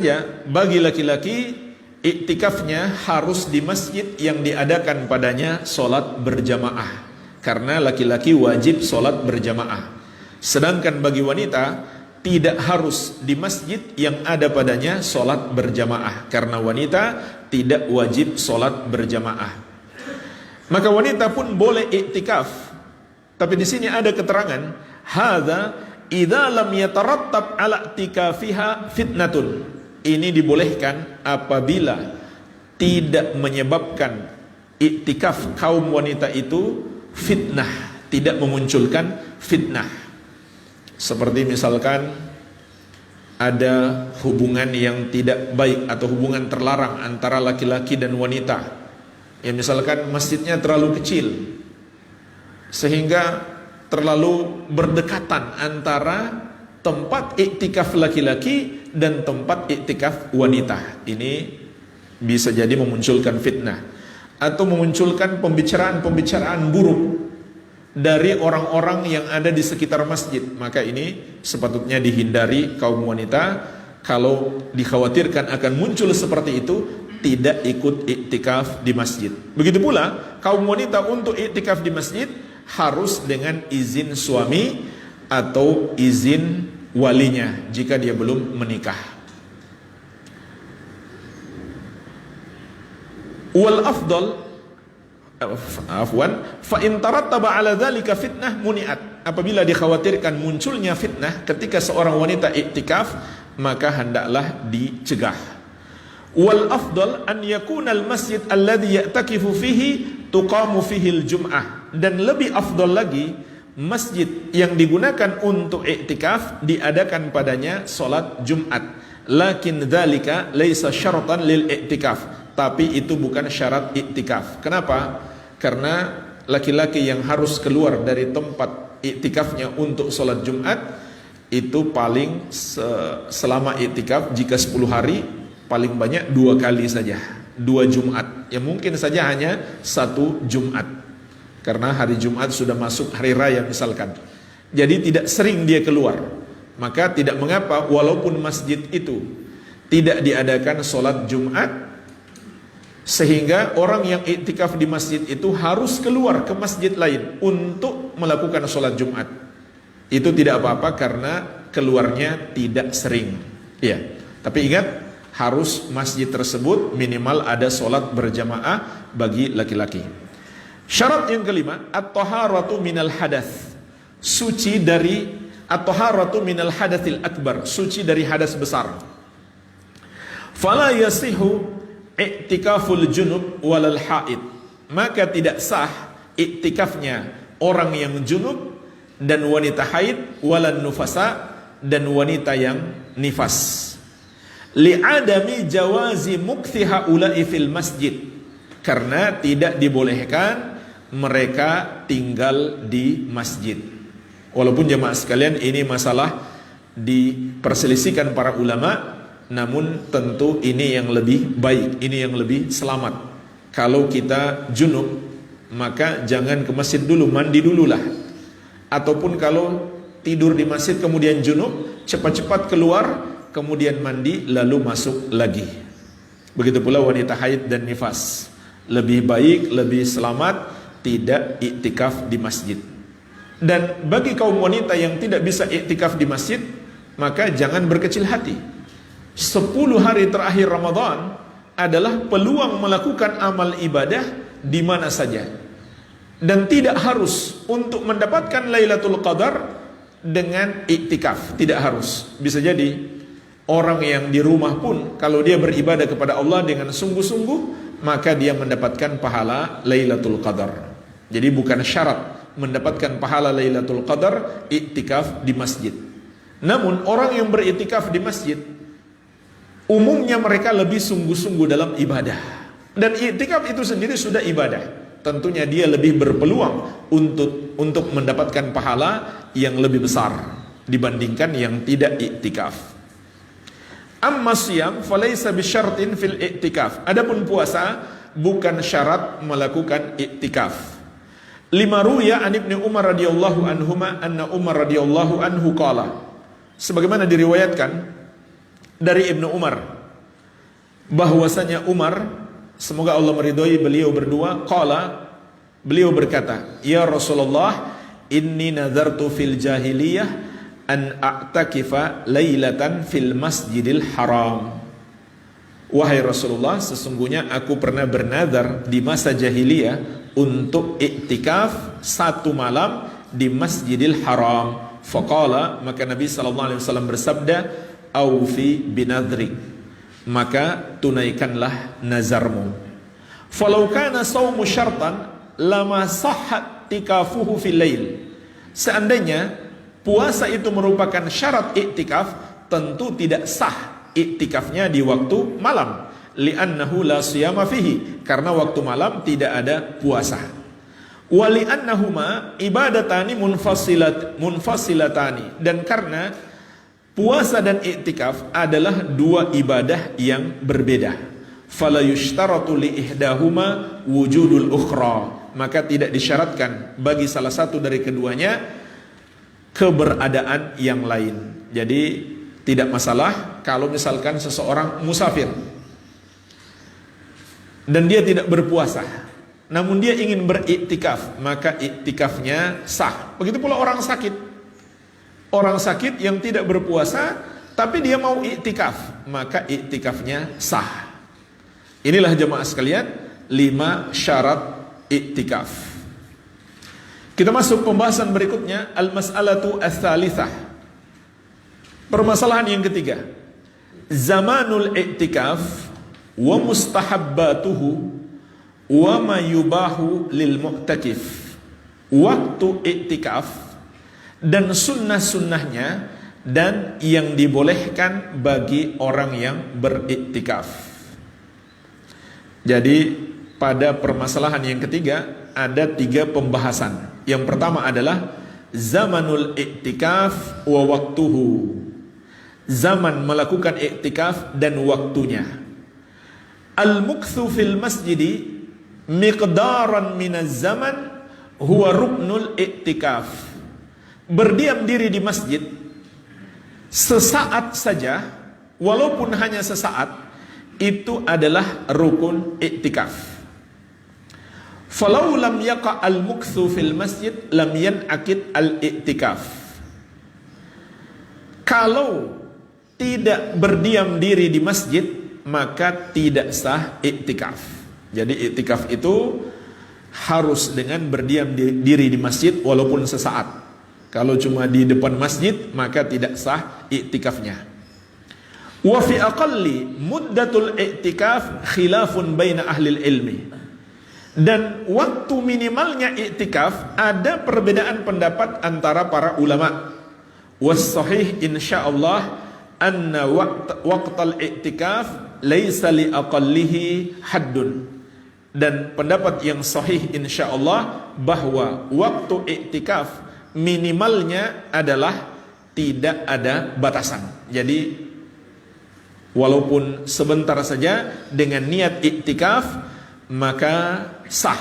Ya, bagi laki-laki iktikafnya harus di masjid yang diadakan padanya sholat berjamaah, karena laki-laki wajib sholat berjamaah. Sedangkan bagi wanita tidak harus di masjid yang ada padanya sholat berjamaah, karena wanita tidak wajib sholat berjamaah. Maka wanita pun boleh iktikaf, tapi di sini ada keterangan, hadza idza lam yatarattab ala i'tikafiha fitnatun. Ini dibolehkan apabila tidak menyebabkan iktikaf kaum wanita itu fitnah, tidak memunculkan fitnah. Seperti misalkan ada hubungan yang tidak baik atau hubungan terlarang antara laki-laki dan wanita. Ya, misalkan masjidnya terlalu kecil sehingga terlalu berdekatan antara tempat iktikaf laki-laki dan tempat iktikaf wanita. Ini bisa jadi memunculkan fitnah atau memunculkan pembicaraan-pembicaraan buruk dari orang-orang yang ada di sekitar masjid. Maka ini sepatutnya dihindari kaum wanita. Kalau dikhawatirkan akan muncul seperti itu, tidak ikut iktikaf di masjid. Begitu pula kaum wanita untuk iktikaf di masjid harus dengan izin suami atau izin walinya jika dia belum menikah. Wal afdal fa in tarattaba ala dzalika fitnah muniat. Apabila dikhawatirkan munculnya fitnah ketika seorang wanita iktikaf, maka hendaklah dicegah. Wal afdal an yakuna al masjid alladhi ya'takifu fihi tuqamu fihi al jum'ah. Dan lebih afdal lagi, masjid yang digunakan untuk iktikaf diadakan padanya solat Jumat. Lakin dzalika laisa syaratan lil iktikaf. Tapi itu bukan syarat iktikaf. Kenapa? Karena laki-laki yang harus keluar dari tempat iktikafnya untuk solat Jumat itu paling selama iktikaf, jika 10 hari paling banyak 2 kali saja, 2 Jumat. Ya mungkin saja hanya 1 Jumat, karena hari Jumat sudah masuk hari raya misalkan. Jadi tidak sering dia keluar. Maka tidak mengapa walaupun masjid itu tidak diadakan solat Jumat, sehingga orang yang iktikaf di masjid itu harus keluar ke masjid lain untuk melakukan solat Jumat. Itu tidak apa-apa karena keluarnya tidak sering. Ya, tapi ingat, harus masjid tersebut minimal ada solat berjamaah bagi laki-laki. Syarat yang kelima, at-taharatu minal hadath. Suci dari at-taharatu minal hadatsil akbar, suci dari hadas besar. Fala yasihu i'tikaful junub walal haid. Maka tidak sah iktikafnya orang yang junub dan wanita haid, walan nufasa, dan wanita yang nifas. Li'adami jawazi mukthi haula'i fil masjid. Karena tidak dibolehkan mereka tinggal di masjid. Walaupun jemaah sekalian, ini masalah diperselisihkan para ulama, namun tentu ini yang lebih baik, ini yang lebih selamat. Kalau kita junub, maka jangan ke masjid dulu, mandi dululah. Ataupun kalau tidur di masjid kemudian junub, cepat-cepat keluar, kemudian mandi lalu masuk lagi. Begitu pula wanita haid dan nifas. Lebih baik, lebih selamat tidak iktikaf di masjid. Dan bagi kaum wanita yang tidak bisa iktikaf di masjid, maka jangan berkecil hati. 10 hari terakhir Ramadan adalah peluang melakukan amal ibadah di mana saja. Dan tidak harus untuk mendapatkan Lailatul Qadar dengan iktikaf, tidak harus. Bisa jadi orang yang di rumah pun kalau dia beribadah kepada Allah dengan sungguh-sungguh, maka dia mendapatkan pahala Lailatul Qadar. Jadi bukan syarat mendapatkan pahala Lailatul Qadar iktikaf di masjid. Namun orang yang beriktikaf di masjid, umumnya mereka lebih sungguh-sungguh dalam ibadah. Dan iktikaf itu sendiri sudah ibadah. Tentunya dia lebih berpeluang untuk mendapatkan pahala yang lebih besar dibandingkan yang tidak iktikaf. Amma siyam falaysa bisyartin fil iktikaf. Adapun puasa bukan syarat melakukan iktikaf. Lima ruya an Ibnu Umar radhiyallahu anhuma anna Umar radhiyallahu anhu qala. Sebagaimana diriwayatkan dari Ibnu Umar bahwasanya Umar, semoga Allah meridhoi beliau berdua, beliau berkata, "Ya Rasulullah, inni nazartu fil jahiliyah an a'takifa lailatan fil masjidil haram." Wahai Rasulullah, sesungguhnya aku pernah bernazar di masa jahiliyah untuk iktikaf satu malam di Masjidil Haram. Faqala, maka Nabi SAW bersabda, "Aufi binadrik," maka tunaikanlah nazarmu. Falau kana saumu syartan lama sahhat tikafuhu fil lail. Seandainya puasa itu merupakan syarat iktikaf, tentu tidak sah iktikafnya di waktu malam, li'annahu la siyama fihi, karena waktu malam tidak ada puasa. Wa li'annahuma ibadatani munfasilatani, dan karena puasa dan iktikaf adalah dua ibadah yang berbeda. Fala yushtaratu li ihdahuma wujudul ukhra, maka tidak disyaratkan bagi salah satu dari keduanya keberadaan yang lain. Jadi tidak masalah kalau misalkan seseorang musafir dan dia tidak berpuasa, namun dia ingin beriktikaf, maka iktikafnya sah. Begitu pula orang sakit. Orang sakit yang tidak berpuasa tapi dia mau iktikaf, maka iktikafnya sah. Inilah jemaah sekalian 5 syarat iktikaf. Kita masuk pembahasan berikutnya, al-mas'alatu ats-tsalitsah. Permasalahan yang ketiga, zamanul i'tikaf wa mustahabbatuhu wa ma yubahu lil mu'takif. Waktu i'tikaf dan sunnah-sunnahnya dan yang dibolehkan bagi orang yang beriktikaf. Jadi pada permasalahan yang ketiga ada 3 pembahasan. Yang pertama adalah zamanul i'tikaf wa waktuhu. Zaman melakukan iktikaf dan waktunya. Al-mukthu fil masjidi miqdaran minaz zaman huwa ruknul iktikaf. Berdiam diri di masjid sesaat saja, walaupun hanya sesaat, itu adalah rukun iktikaf. Falau lam yaqa al-mukthu fil masjid lam yan'aqid al-iktikaf. Kalau tidak berdiam diri di masjid, maka tidak sah iktikaf. Jadi iktikaf itu harus dengan berdiam diri di masjid walaupun sesaat. Kalau cuma di depan masjid, maka tidak sah iktikafnya. Wa fi aqalli muddatul iktikaf khilafun baina ahli ilmi. Dan waktu minimalnya iktikaf ada perbedaan pendapat antara para ulama. Was sahih insyaallah anna waqtal i'tikaf laisa li aqallihi haddun. Dan pendapat yang sahih insyaallah bahwa waktu i'tikaf minimalnya adalah tidak ada batasan. Jadi walaupun sebentar saja dengan niat i'tikaf maka sah.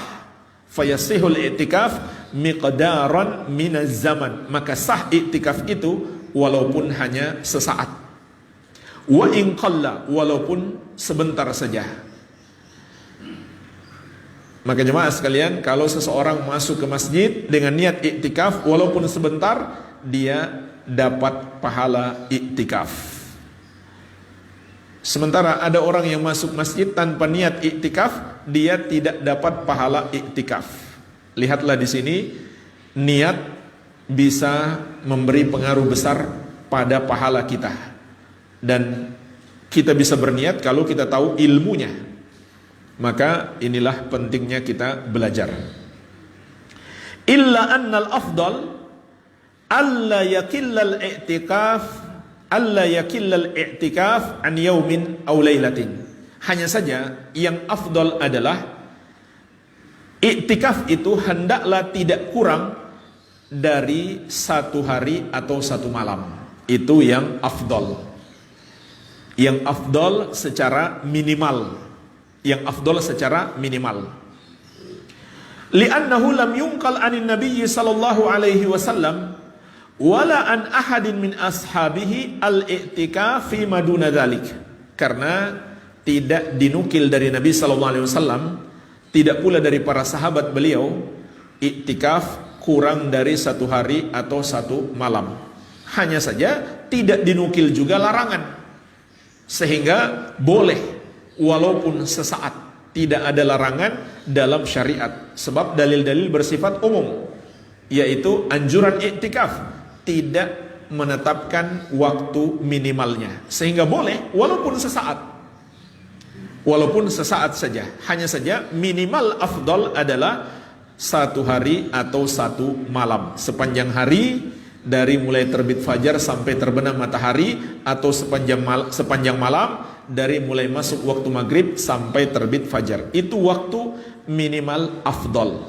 Fayasihul i'tikaf miqdaran minaz zaman, maka sah i'tikaf itu walaupun hanya sesaat. Wa in qalla, walaupun sebentar saja. Maka jemaah sekalian, kalau seseorang masuk ke masjid dengan niat iktikaf walaupun sebentar, dia dapat pahala iktikaf. Sementara ada orang yang masuk masjid tanpa niat iktikaf, dia tidak dapat pahala iktikaf. Lihatlah di sini, niat bisa memberi pengaruh besar pada pahala kita. Dan kita bisa berniat kalau kita tahu ilmunya. Maka inilah pentingnya kita belajar. Illa annal afdal alla yakillal i'tikaf an yaumin aw lailatin. Hanya saja yang afdal adalah i'tikaf itu hendaklah tidak kurang dari 1 hari atau 1 malam. Itu yang afdal. Yang afdal secara minimal. Yang afdal secara minimal. Li'annahu lam yunqal anin nabiyyi sallallahu alaihi wasallam wala an ahadin min ashabihi al-i'tikaf fi maduna dzalik. Karena tidak dinukil dari Nabi sallallahu alaihi wasallam, tidak pula dari para sahabat beliau iktikaf kurang dari 1 hari atau 1 malam. Hanya saja tidak dinukil juga larangan, sehingga boleh walaupun sesaat. Tidak ada larangan dalam syariat, sebab dalil-dalil bersifat umum, yaitu anjuran iktikaf, tidak menetapkan waktu minimalnya, sehingga boleh walaupun sesaat. Walaupun sesaat saja. Hanya saja minimal afdal adalah 1 hari atau 1 malam. Sepanjang hari, dari mulai terbit fajar sampai terbenam matahari, atau sepanjang malam, dari mulai masuk waktu maghrib sampai terbit fajar. Itu waktu minimal afdal.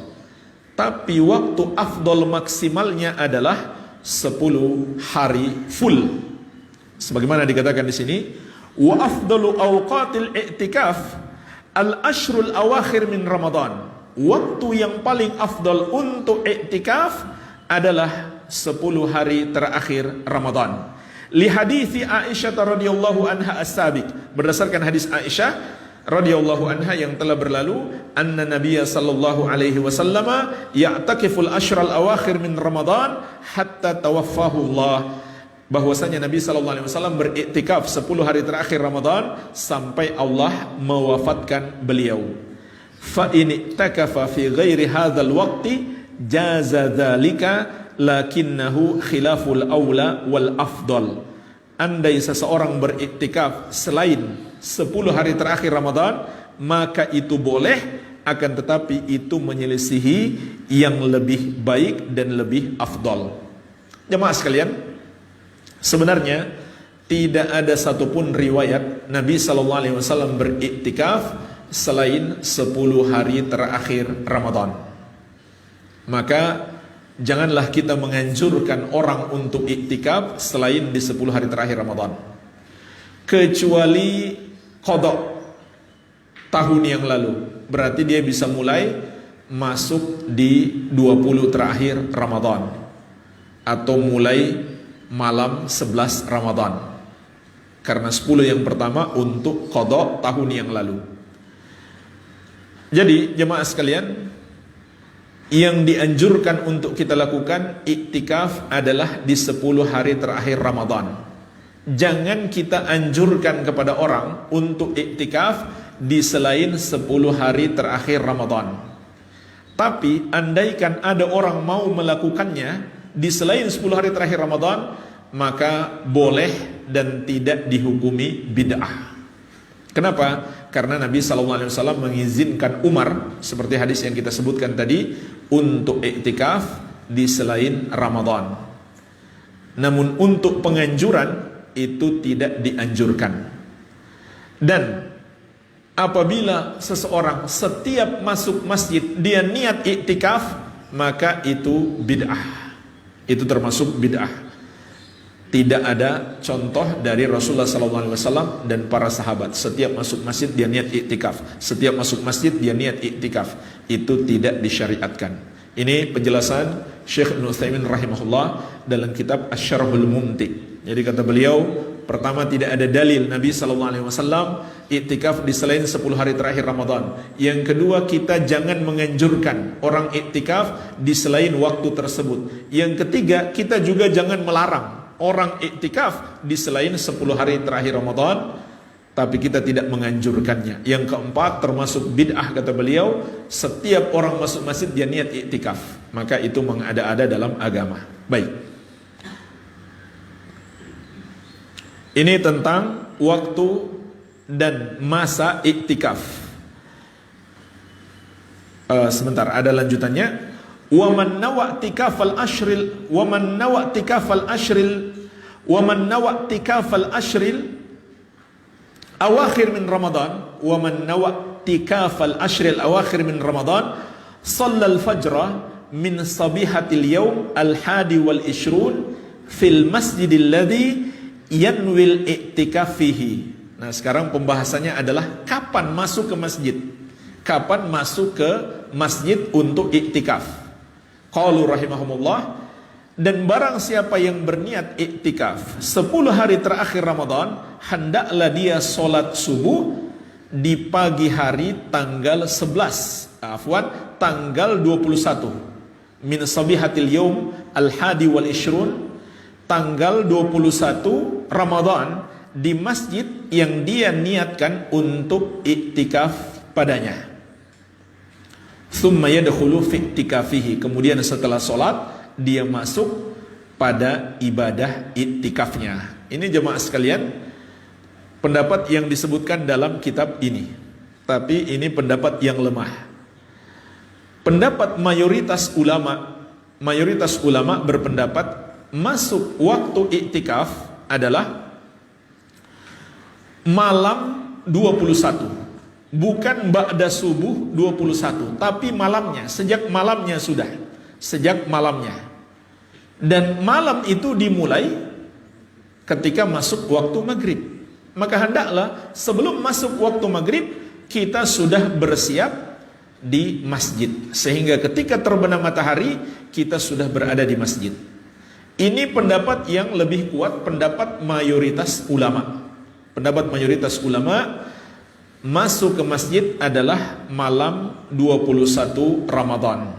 Tapi waktu afdal maksimalnya adalah 10 hari full. Sebagaimana dikatakan di sini, wa afdalu awqatil i'tikaf al-ashrul awakhir min Ramadan. Waktu yang paling afdal untuk i'tikaf adalah 10 hari terakhir Ramadan. Li hadithi Aisyah radhiyallahu anha as-sabiq, berdasarkan hadis Aisyah radhiyallahu anha yang telah berlalu, anna Nabiyya sallallahu alaihi wasallam ya'takiful ashral awakhir min Ramadan hatta tawaffahu Allah. Bahwasanya Nabi sallallahu alaihi wasallam beriktikaf 10 hari terakhir Ramadan sampai Allah mewafatkan beliau. Fa in iktakafa fi ghairi hadzal waqti jaza dzalika lakinnahu khilaful aula wal afdal. Andai seseorang beriktikaf selain 10 hari terakhir Ramadan, maka itu boleh, akan tetapi itu menyelisihi yang lebih baik dan lebih afdal. Jemaah sekalian, sebenarnya tidak ada satupun riwayat Nabi SAW beriktikaf selain 10 hari terakhir Ramadan. Maka janganlah kita menganjurkan orang untuk iktikaf selain di 10 hari terakhir Ramadan, kecuali qada tahun yang lalu. Berarti dia bisa mulai masuk di 20 terakhir Ramadan, atau mulai malam 11 Ramadan, karena 10 yang pertama untuk qada tahun yang lalu. Jadi jemaah sekalian, yang dianjurkan untuk kita lakukan iktikaf adalah di 10 hari terakhir Ramadan. Jangan kita anjurkan kepada orang untuk iktikaf di selain 10 hari terakhir Ramadan. Tapi andaikan ada orang mau melakukannya di selain 10 hari terakhir Ramadan, maka boleh dan tidak dihukumi bid'ah. Kenapa? Karena Nabi SAW mengizinkan Umar, seperti hadis yang kita sebutkan tadi, untuk iktikaf di selain Ramadan. Namun untuk penganjuran itu tidak dianjurkan. Dan apabila seseorang setiap masuk masjid dia niat iktikaf, maka itu bid'ah. Itu termasuk bid'ah. Tidak ada contoh dari Rasulullah SAW dan para sahabat. Setiap masuk masjid dia niat iktikaf. Setiap masuk masjid dia niat iktikaf. Itu tidak disyariatkan. Ini penjelasan Syekh Ibnu Utsaimin rahimahullah dalam kitab Asy-Syarhul Mumti. Jadi kata beliau, pertama, tidak ada dalil Nabi SAW iktikaf di selain 10 hari terakhir Ramadan. Yang kedua, kita jangan menganjurkan orang iktikaf di selain waktu tersebut. Yang ketiga, kita juga jangan melarang orang iktikaf di selain 10 hari terakhir Ramadan, tapi kita tidak menganjurkannya. Yang keempat, termasuk bid'ah kata beliau, setiap orang masuk masjid dia niat iktikaf, maka itu mengada-ada dalam agama. Baik, ini tentang waktu dan masa iktikaf. Sebentar, ada lanjutannya. وَمَنْ نَوَى اعْتِكَافَ الْأَشْرِ الْأَوَاخِرِ مِنْ رَمَضَانَ صَلَّى الْفَجْرَ مِنْ صَبِيحَةِ الْيَوْمِ الْحَادِي وَالْعِشْرُونَ فِي الْمَسْجِدِ الَّذِي يَنْوِي الْإِعْتِكَافَ فِيهِ. Nah, sekarang pembahasannya adalah kapan masuk ke masjid. Kapan masuk ke masjid untuk iktikaf? Qalu rahimahumullah, Dan barang siapa yang berniat iktikaf 10 hari terakhir Ramadan, hendaklah dia solat subuh di pagi hari tanggal 11, tanggal 21 min sabihatil yaum al-hadi wal ishrun, tanggal 21 Ramadan, di masjid yang dia niatkan untuk iktikaf padanya. Thumma yadkhulu fi iktikafihi, kemudian setelah solat dia masuk pada ibadah iktikafnya. Ini jemaah sekalian, pendapat yang disebutkan dalam kitab ini, tapi ini pendapat yang lemah. Pendapat mayoritas ulama berpendapat masuk waktu iktikaf adalah malam 21, bukan ba'da subuh 21, tapi malamnya, sejak malamnya. Dan malam itu dimulai ketika masuk waktu maghrib. Maka hendaklah sebelum masuk waktu maghrib kita sudah bersiap di masjid, sehingga ketika terbenam matahari kita sudah berada di masjid. Ini pendapat yang lebih kuat, pendapat mayoritas ulama. Pendapat mayoritas ulama, masuk ke masjid adalah malam 21 Ramadan.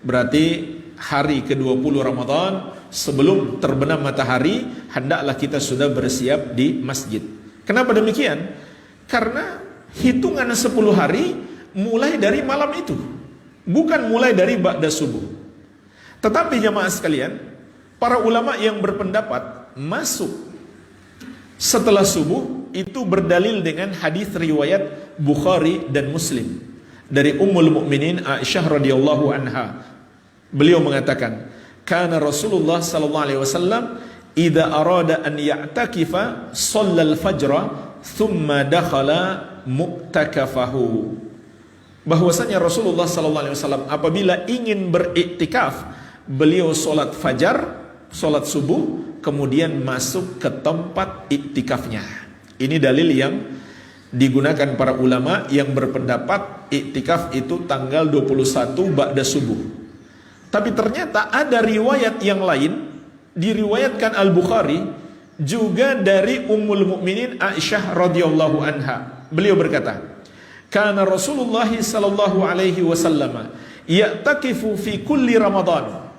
Berarti hari ke-20 Ramadan, sebelum terbenam matahari, hendaklah kita sudah bersiap di masjid. Kenapa demikian? Karena hitungan 10 hari mulai dari malam itu, bukan mulai dari ba'da subuh. Tetapi jamaah sekalian, para ulama yang berpendapat masuk setelah subuh itu berdalil dengan hadis riwayat Bukhari dan Muslim dari Ummul Mukminin Aisyah radhiyallahu anha. Beliau mengatakan, kana Rasulullah sallallahu alaihi wasallam idza arada an ya'takifa shallal fajra thumma dakhala mu'takafahu. Bahwasanya Rasulullah sallallahu alaihi wasallam apabila ingin beriktikaf, beliau salat fajar, salat subuh, kemudian masuk ke tempat iktikafnya. Ini dalil yang digunakan para ulama yang berpendapat iktikaf itu tanggal 21 ba'da subuh. Tapi ternyata ada riwayat yang lain, diriwayatkan Al-Bukhari juga dari Ummul Mukminin Aisyah radhiyallahu anha. Beliau berkata, "Kana Rasulullah sallallahu alaihi wasallam ya'takifu fi kulli Ramadan."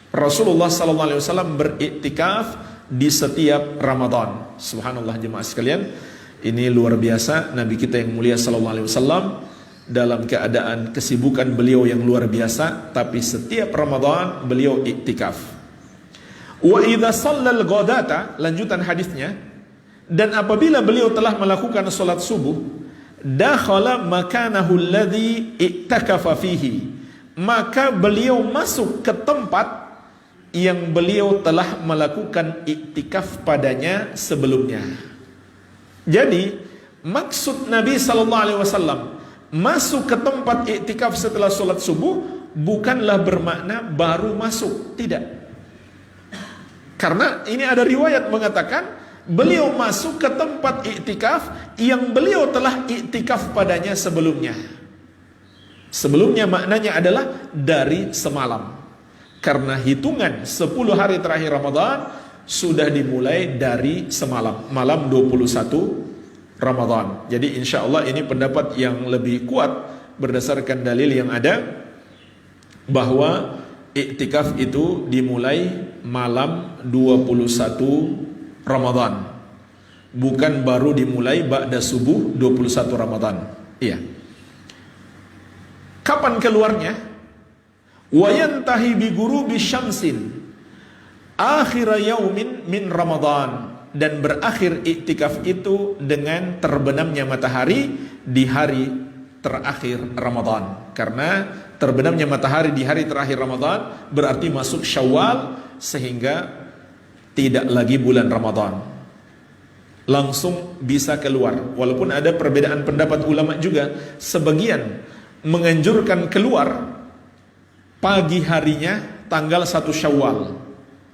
Rasulullah sallallahu alaihi wasallam beriktikaf di setiap Ramadan. Subhanallah jemaah sekalian, ini luar biasa Nabi kita yang mulia sallallahu alaihi wasallam. Dalam keadaan kesibukan beliau yang luar biasa, tapi setiap Ramadan beliau iktikaf. Wa idza shallal ghadata, lanjutan hadisnya, dan apabila beliau telah melakukan salat subuh, dakhala makanahu alladhi iktakafa fihi, maka beliau masuk ke tempat yang beliau telah melakukan iktikaf padanya sebelumnya. Jadi maksud Nabi sallallahu alaihi wasallam masuk ke tempat iktikaf setelah sholat subuh bukanlah bermakna baru masuk, tidak. Karena ini ada riwayat mengatakan beliau masuk ke tempat iktikaf yang beliau telah iktikaf padanya sebelumnya. Sebelumnya maknanya adalah dari semalam. Karena hitungan 10 hari terakhir Ramadan sudah dimulai dari semalam, malam 21 Ramadan. Jadi insya Allah ini pendapat yang lebih kuat berdasarkan dalil yang ada, bahwa iktikaf itu dimulai malam 21 Ramadan, bukan baru dimulai ba'da subuh 21 Ramadan. Iya. Kapan keluarnya? Wa yantahi bi ghurubi syamsin akhir yaumin min Ramadan, dan berakhir iktikaf itu dengan terbenamnya matahari di hari terakhir Ramadan. Karena terbenamnya matahari di hari terakhir Ramadan berarti masuk Syawal, sehingga tidak lagi bulan Ramadan, langsung bisa keluar. Walaupun ada perbedaan pendapat ulama juga, sebagian menganjurkan keluar pagi harinya tanggal 1 Syawal.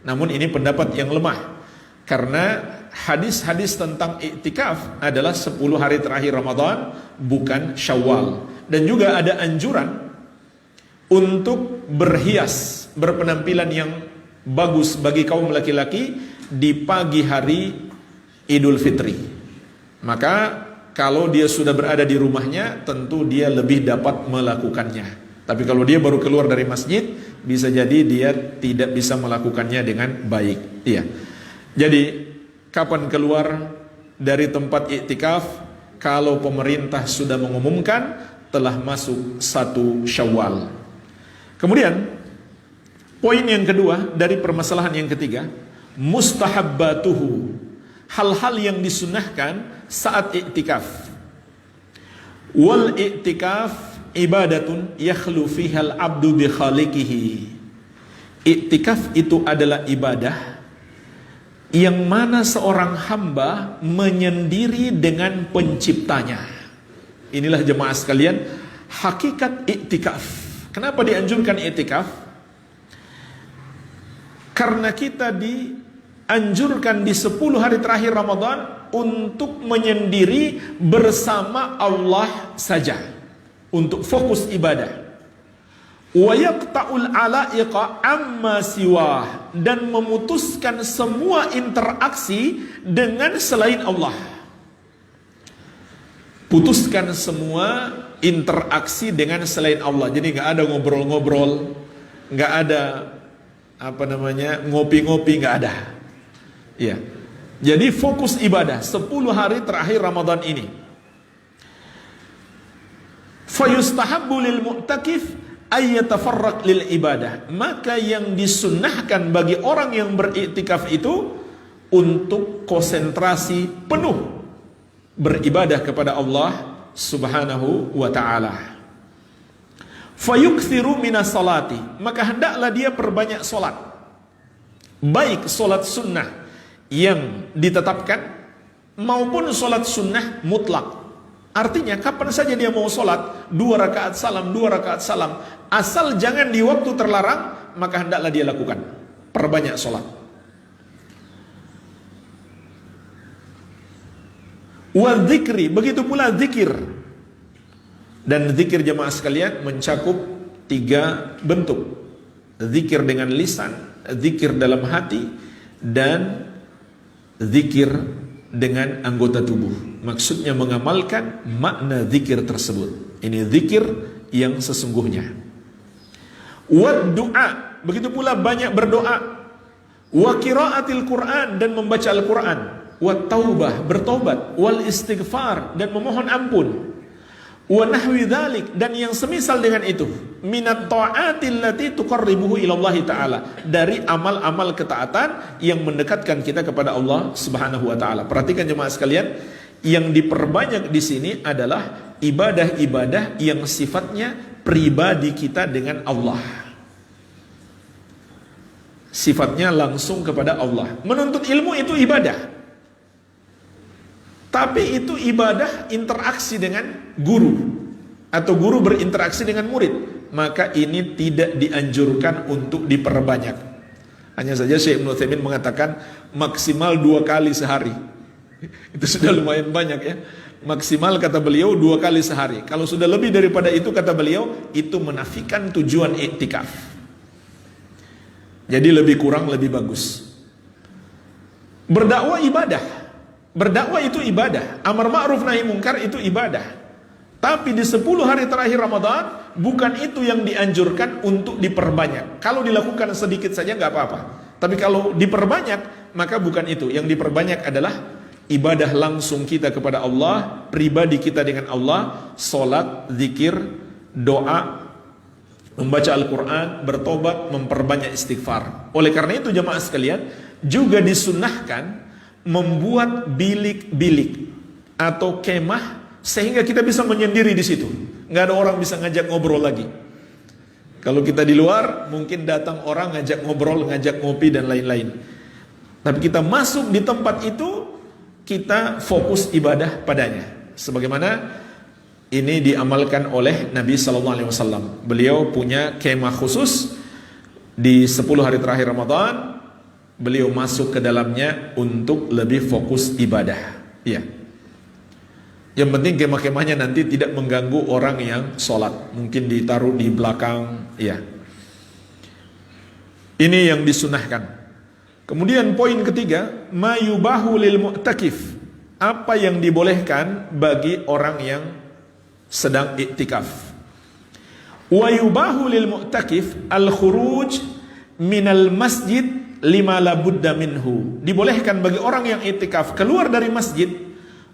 Namun ini pendapat yang lemah, karena hadis-hadis tentang iktikaf adalah 10 hari terakhir Ramadan, bukan Syawal. Dan juga ada anjuran untuk berhias, berpenampilan yang bagus bagi kaum laki-laki di pagi hari Idul Fitri. Maka kalau dia sudah berada di rumahnya, tentu dia lebih dapat melakukannya. Tapi kalau dia baru keluar dari masjid, bisa jadi dia tidak bisa melakukannya dengan baik. Iya. Jadi kapan keluar dari tempat iktikaf? Kalau pemerintah sudah mengumumkan telah masuk 1 Syawal. Kemudian poin yang kedua dari permasalahan yang ketiga, mustahabbatuhu, hal-hal yang disunahkan saat iktikaf. Wal iktikaf ibadatun yakhlu fiha al-'abdu bi khaliqihi. Iktikaf itu adalah ibadah yang mana seorang hamba menyendiri dengan penciptanya. Inilah jemaah sekalian hakikat iktikaf. Kenapa dianjurkan iktikaf? Karena kita dianjurkan di 10 hari terakhir Ramadan untuk menyendiri bersama Allah saja, untuk fokus ibadah. Wa yaqta'ul 'ala'iqa amma siwah, dan memutuskan semua interaksi dengan selain Allah. Putuskan semua interaksi dengan selain Allah. Jadi nggak ada ngobrol-ngobrol, nggak ada ngopi-ngopi, nggak ada. Iya. Jadi fokus ibadah 10 hari terakhir Ramadan ini. Fayustahabbu lil mu'takif ayyatafarraq lil ibadah. Maka yang disunnahkan bagi orang yang beriktikaf itu untuk konsentrasi penuh beribadah kepada Allah Subhanahu wa ta'ala. Fayukthiru minas salati, maka hendaklah dia perbanyak solat, baik solat sunnah yang ditetapkan maupun solat sunnah mutlak. Artinya kapan saja dia mau solat, 2 rakaat salam, 2 rakaat salam, asal jangan di waktu terlarang, maka hendaklah dia lakukan. Perbanyak solat. Wa dzikri, begitu pula zikir. Dan zikir jemaah sekalian mencakup 3 bentuk. Zikir dengan lisan, zikir dalam hati, dan zikir dengan anggota tubuh. Maksudnya mengamalkan makna zikir tersebut. Ini zikir yang sesungguhnya. Wa du'a, begitu pula banyak berdoa. Wa qiraatil Qur'an, dan membaca Al-Qur'an. Wa taubah, bertobat. Wal istighfar, dan memohon ampun. Wa nahwi dzalik, dan yang semisal dengan itu, minat ta'atil lati tuqarribuhu ila Allah taala, dari amal-amal ketaatan yang mendekatkan kita kepada Allah Subhanahu wa taala. Perhatikan jemaah sekalian, yang diperbanyak di sini adalah ibadah-ibadah yang sifatnya pribadi kita dengan Allah. Sifatnya langsung kepada Allah. Menuntut ilmu itu ibadah. Tapi itu ibadah interaksi dengan guru, atau guru berinteraksi dengan murid. Maka ini tidak dianjurkan untuk diperbanyak. Hanya saja Syekh Ibnu Utsaimin mengatakan maksimal 2 kali sehari. Itu sudah lumayan banyak ya. Maksimal kata beliau 2 kali sehari. Kalau sudah lebih daripada itu kata beliau, itu menafikan tujuan iktikaf. Jadi lebih kurang lebih bagus. Berdakwah ibadah. Berdakwah itu ibadah. Amar ma'ruf nahi mungkar itu ibadah. Tapi di 10 hari terakhir Ramadan, bukan itu yang dianjurkan untuk diperbanyak. Kalau dilakukan sedikit saja nggak apa-apa. Tapi kalau diperbanyak, maka bukan itu. Yang diperbanyak adalah ibadah langsung kita kepada Allah, pribadi kita dengan Allah, solat, zikir, doa, membaca Al-Quran, bertobat, memperbanyak istighfar. Oleh karena itu jemaah sekalian, juga disunnahkan membuat bilik-bilik atau kemah sehingga kita bisa menyendiri di situ. Nggak ada orang bisa ngajak ngobrol lagi. Kalau kita di luar, mungkin datang orang ngajak ngobrol, ngajak ngopi dan lain-lain. Tapi kita masuk di tempat itu, kita fokus ibadah padanya. Sebagaimana ini diamalkan oleh Nabi SAW. Beliau punya kemah khusus di 10 hari terakhir Ramadan. Beliau masuk ke dalamnya untuk lebih fokus ibadah. Ya. Yang penting kemah-kemahnya nanti tidak mengganggu orang yang sholat. Mungkin ditaruh di belakang. Ya. Ini yang disunahkan. Kemudian poin ketiga, ma yubahu lil mu'takif. Apa yang dibolehkan bagi orang yang sedang iktikaf. Wa yubahu lil mu'takif al-khuruj minal masjid lima la budda minhu. Dibolehkan bagi orang yang iktikaf keluar dari masjid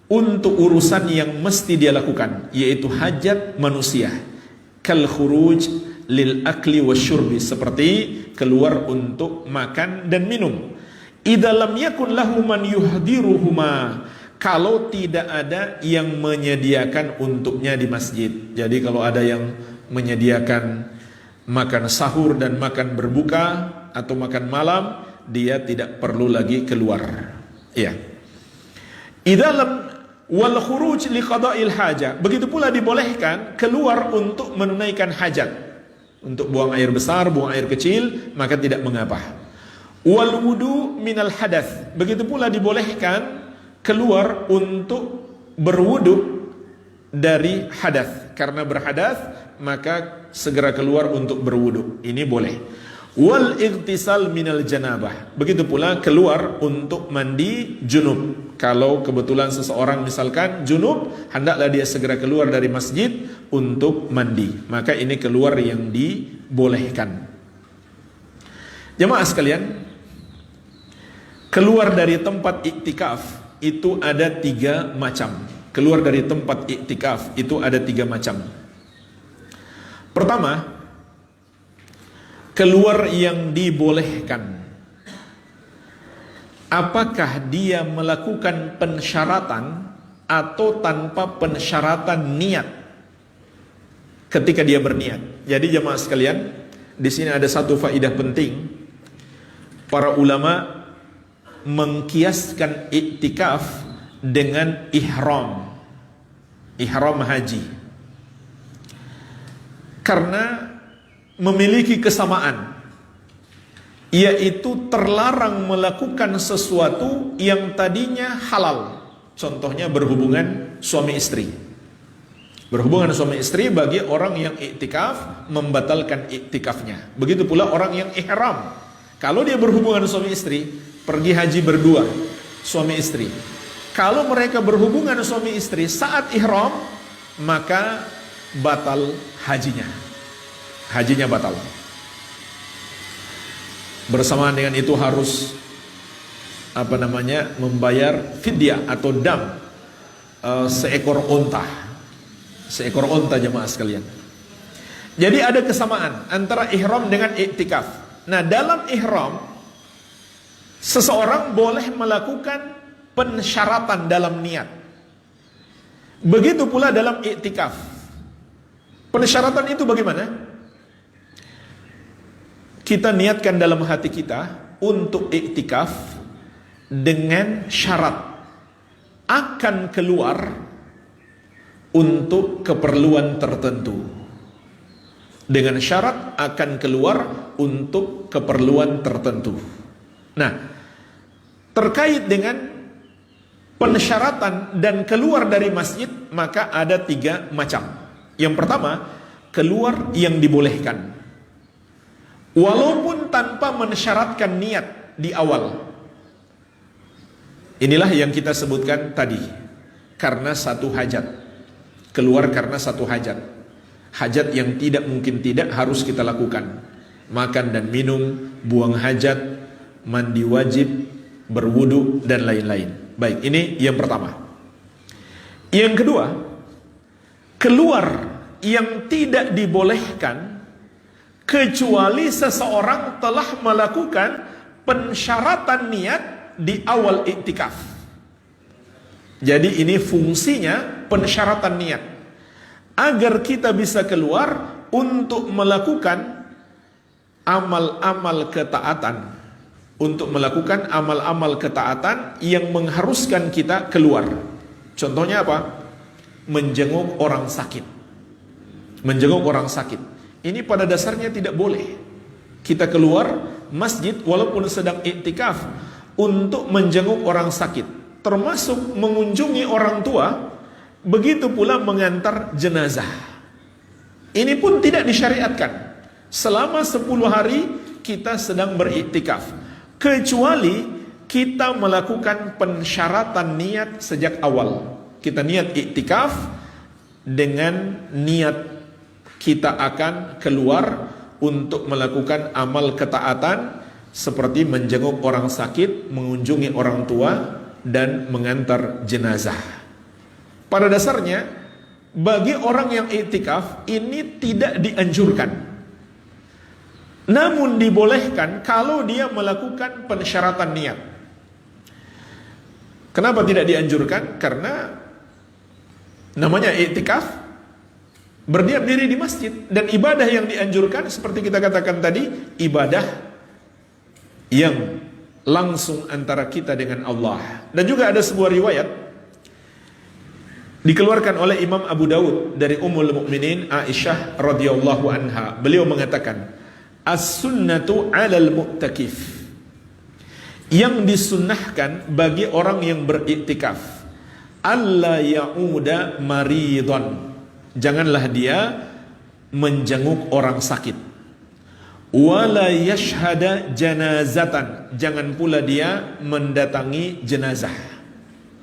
untuk urusan yang mesti dia lakukan, yaitu hajat manusia. Kal khuruj lil akli wasyurbi, seperti keluar untuk makan dan minum. Idza lam yakun lahu man yuhdiruhuma, kalau tidak ada yang menyediakan untuknya di masjid. Jadi kalau ada yang menyediakan makan sahur dan makan berbuka atau makan malam, dia tidak perlu lagi keluar. Ya. Idza lam wal khuruj li qada'il haja, begitu pula dibolehkan keluar untuk menunaikan hajat, untuk buang air besar, buang air kecil, maka tidak mengapa. Wal wudu minal hadath, begitu pula dibolehkan keluar untuk berwudu dari hadath, karena berhadath maka segera keluar untuk berwudu, ini boleh. Wal ightisal minal janabah, begitu pula keluar untuk mandi junub. Kalau kebetulan seseorang misalkan junub, hendaklah dia segera keluar dari masjid untuk mandi, maka ini keluar yang dibolehkan. Jemaah sekalian, keluar dari tempat iktikaf itu ada 3 macam. Keluar dari tempat iktikaf itu ada 3 macam. Pertama, keluar yang dibolehkan. Apakah dia melakukan pensyaratan atau tanpa pensyaratan niat ketika dia berniat. Jadi jemaah sekalian, di sini ada satu faedah penting. Para ulama mengkiaskan iktikaf dengan ihram haji, karena memiliki kesamaan, yaitu terlarang melakukan sesuatu yang tadinya halal. Contohnya berhubungan suami istri. Berhubungan suami istri bagi orang yang iktikaf membatalkan iktikafnya. Begitu pula orang yang ihram. Kalau dia berhubungan suami istri, pergi haji berdua, suami istri. Kalau mereka berhubungan suami istri saat ihram, maka batal hajinya. Hajinya batal. Bersamaan dengan itu harus membayar fidyah atau dam, seekor onta jemaah sekalian. Jadi ada kesamaan antara ihram dengan iktikaf. Nah, dalam ihram seseorang boleh melakukan pensyaratan dalam niat. Begitu pula dalam iktikaf. Pensyaratan itu bagaimana? Kita niatkan dalam hati kita untuk iktikaf dengan syarat akan keluar untuk keperluan tertentu. Dengan syarat akan keluar untuk keperluan tertentu. Nah, terkait dengan pensyaratan dan keluar dari masjid, maka ada 3 macam. Yang pertama, keluar yang dibolehkan, walaupun tanpa mensyaratkan niat di awal. Inilah yang kita sebutkan tadi, karena satu hajat. Keluar karena satu hajat. Hajat yang tidak mungkin tidak harus kita lakukan. Makan dan minum, buang hajat, mandi wajib, berwudu, dan lain-lain. Baik, ini yang pertama. Yang kedua, keluar yang tidak dibolehkan kecuali seseorang telah melakukan pensyaratan niat di awal iktikaf. Jadi ini fungsinya pensyaratan niat, agar kita bisa keluar untuk melakukan amal-amal ketaatan, untuk melakukan amal-amal ketaatan yang mengharuskan kita keluar. Contohnya apa? Menjenguk orang sakit. Menjenguk orang sakit. Ini pada dasarnya tidak boleh. Kita keluar masjid walaupun sedang iktikaf untuk menjenguk orang sakit, termasuk mengunjungi orang tua, begitu pula mengantar jenazah. Ini pun tidak disyariatkan. Selama 10 hari kita sedang beriktikaf, kecuali kita melakukan pensyaratan niat sejak awal. Kita niat iktikaf dengan niat kita akan keluar untuk melakukan amal ketaatan seperti menjenguk orang sakit, mengunjungi orang tua, dan mengantar jenazah. Pada dasarnya bagi orang yang iktikaf ini tidak dianjurkan, namun dibolehkan kalau dia melakukan pensyaratan niat. Kenapa tidak dianjurkan? Karena namanya iktikaf, berdiam diri di masjid, dan ibadah yang dianjurkan seperti kita katakan tadi, ibadah yang langsung antara kita dengan Allah. Dan juga ada sebuah riwayat dikeluarkan oleh Imam Abu Dawud dari Ummul Mukminin Aisyah radhiyallahu anha. Beliau mengatakan, as-sunnatu 'alal mu'takif, yang disunnahkan bagi orang yang beriktikaf, alla ya'uda maridon, janganlah dia menjenguk orang sakit, wala yashhada janazatan, jangan pula dia mendatangi jenazah.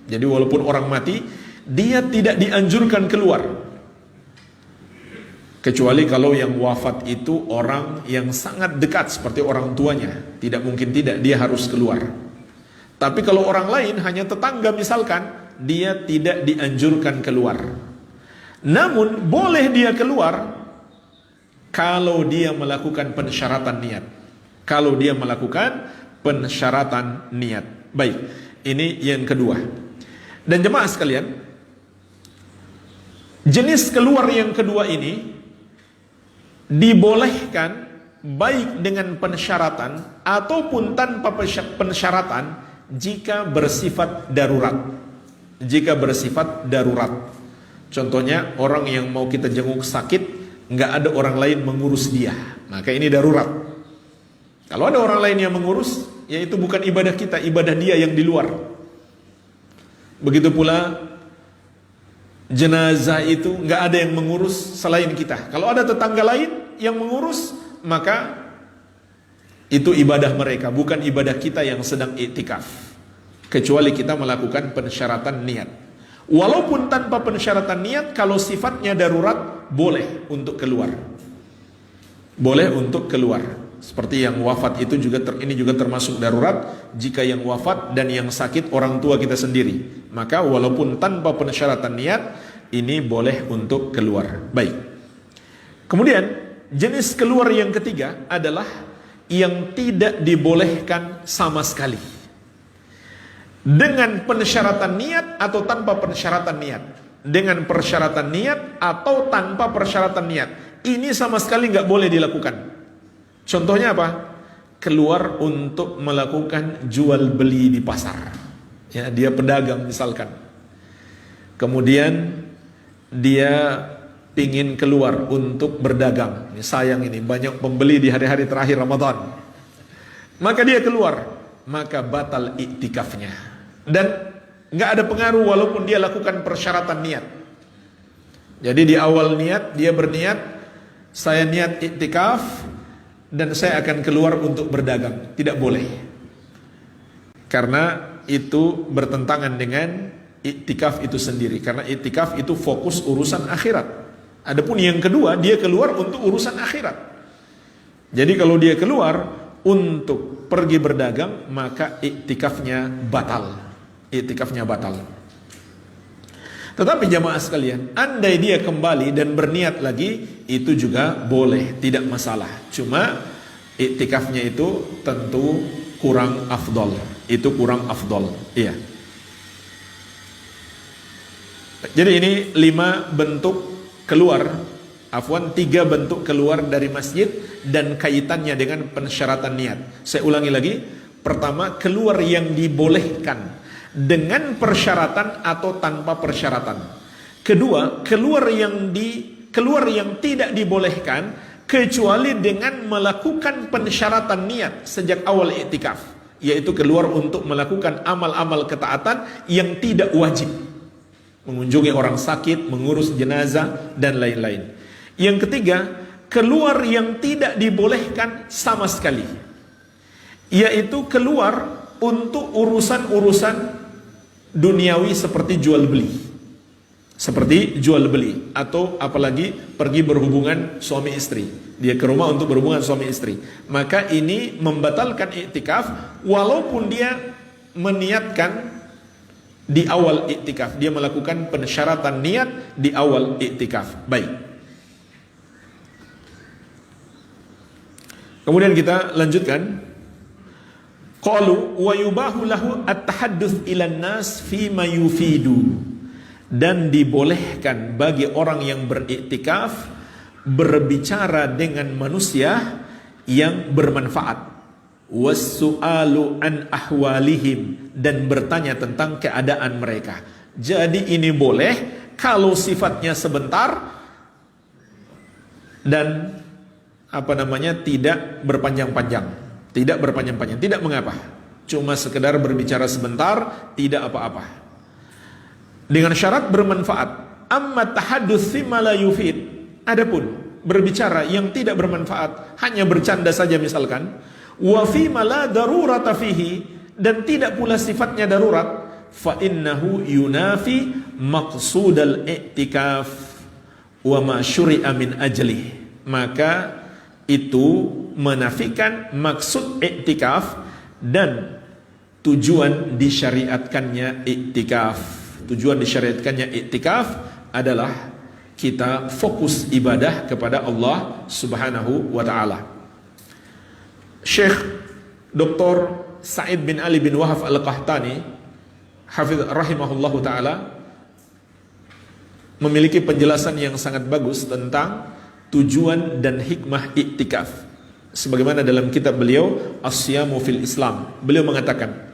Jadi walaupun orang mati, dia tidak dianjurkan keluar, kecuali kalau yang wafat itu orang yang sangat dekat seperti orang tuanya, tidak mungkin tidak, dia harus keluar. Tapi kalau orang lain, hanya tetangga misalkan, dia tidak dianjurkan keluar. Namun boleh dia keluar kalau dia melakukan pensyaratan niat. Kalau dia melakukan pensyaratan niat. Baik, ini yang kedua. Dan jemaah sekalian, jenis keluar yang kedua ini dibolehkan baik dengan pensyaratan ataupun tanpa pensyaratan jika bersifat darurat. Jika bersifat darurat, contohnya orang yang mau kita jenguk sakit, nggak ada orang lain mengurus dia, maka ini darurat. Kalau ada orang lain yang mengurus, ya itu bukan ibadah kita, ibadah dia yang di luar. Begitu pula jenazah itu nggak ada yang mengurus selain kita. Kalau ada tetangga lain yang mengurus, maka itu ibadah mereka, bukan ibadah kita yang sedang iktikaf. Kecuali kita melakukan pensyaratan niat. Walaupun tanpa pensyaratan niat, kalau sifatnya darurat, boleh untuk keluar. Boleh untuk keluar. Seperti yang wafat itu juga ini juga termasuk darurat. Jika yang wafat dan yang sakit orang tua kita sendiri, maka walaupun tanpa pensyaratan niat, ini boleh untuk keluar. Baik. Kemudian jenis keluar yang ketiga adalah yang tidak dibolehkan sama sekali, dengan pensyaratan niat atau tanpa pensyaratan niat. Dengan persyaratan niat atau tanpa persyaratan niat, ini sama sekali nggak boleh dilakukan. Contohnya apa? Keluar untuk melakukan jual beli di pasar, ya, dia pedagang misalkan, kemudian dia pingin keluar untuk berdagang. Sayang ini banyak pembeli di hari-hari terakhir Ramadan, maka dia keluar, maka batal iktikafnya. Dan nggak ada pengaruh walaupun dia lakukan persyaratan niat. Jadi di awal niat, dia berniat, saya niat iktikaf dan saya akan keluar untuk berdagang. Tidak boleh, karena itu bertentangan dengan iktikaf itu sendiri. Karena iktikaf itu fokus urusan akhirat. Adapun yang kedua, dia keluar untuk urusan akhirat. Jadi kalau dia keluar untuk pergi berdagang, maka iktikafnya batal. Iktikafnya batal. Tetapi jamaah sekalian, andai dia kembali dan berniat lagi, itu juga boleh, tidak masalah. Cuma iktikafnya itu tentu kurang afdol. Itu kurang afdol. Iya. Jadi ini 5 bentuk keluar, 3 bentuk keluar dari masjid dan kaitannya dengan pensyaratan niat. Saya ulangi lagi. Pertama, keluar yang dibolehkan dengan persyaratan atau tanpa persyaratan. Kedua, keluar yang tidak dibolehkan kecuali dengan melakukan pensyaratan niat sejak awal iktikaf, yaitu keluar untuk melakukan amal-amal ketaatan yang tidak wajib, mengunjungi orang sakit, mengurus jenazah dan lain-lain. Yang ketiga, keluar yang tidak dibolehkan sama sekali, yaitu keluar untuk urusan-urusan duniawi seperti jual beli, atau apalagi pergi berhubungan suami istri, dia ke rumah untuk berhubungan suami istri, maka ini membatalkan iktikaf walaupun dia meniatkan di awal iktikaf, dia melakukan pensyaratan niat di awal iktikaf. Baik. Kemudian kita lanjutkan. Qalu wa yubahu lahu at-tahadduts ilan nas fi ma yufidu. Dan dibolehkan bagi orang yang beriktikaf berbicara dengan manusia yang bermanfaat. Wassu'alu an ahwalihim, dan bertanya tentang keadaan mereka. Jadi ini boleh kalau sifatnya sebentar dan tidak berpanjang-panjang. Tidak mengapa. Cuma sekedar berbicara sebentar, tidak apa-apa. Dengan syarat bermanfaat. Amma tahadduts fima la yufid. Adapun berbicara yang tidak bermanfaat, hanya bercanda saja misalkan, wa fima la darurata fihi, dan tidak pula sifatnya darurat, fa innahu yunafi maqsudal i'tikaf wa ma syuri'a min ajlih, maka itu menafikan maksud i'tikaf dan tujuan disyariatkannya i'tikaf. Tujuan disyariatkannya i'tikaf adalah kita fokus ibadah kepada Allah Subhanahu wa ta'ala. Syekh Dr. Sa'id bin Ali bin Wahab Al-Qahtani Hafiz rahimahullahu ta'ala memiliki penjelasan yang sangat bagus tentang tujuan dan hikmah iktikaf. Sebagaimana dalam kitab beliau As-Siyamu fil Islam, beliau mengatakan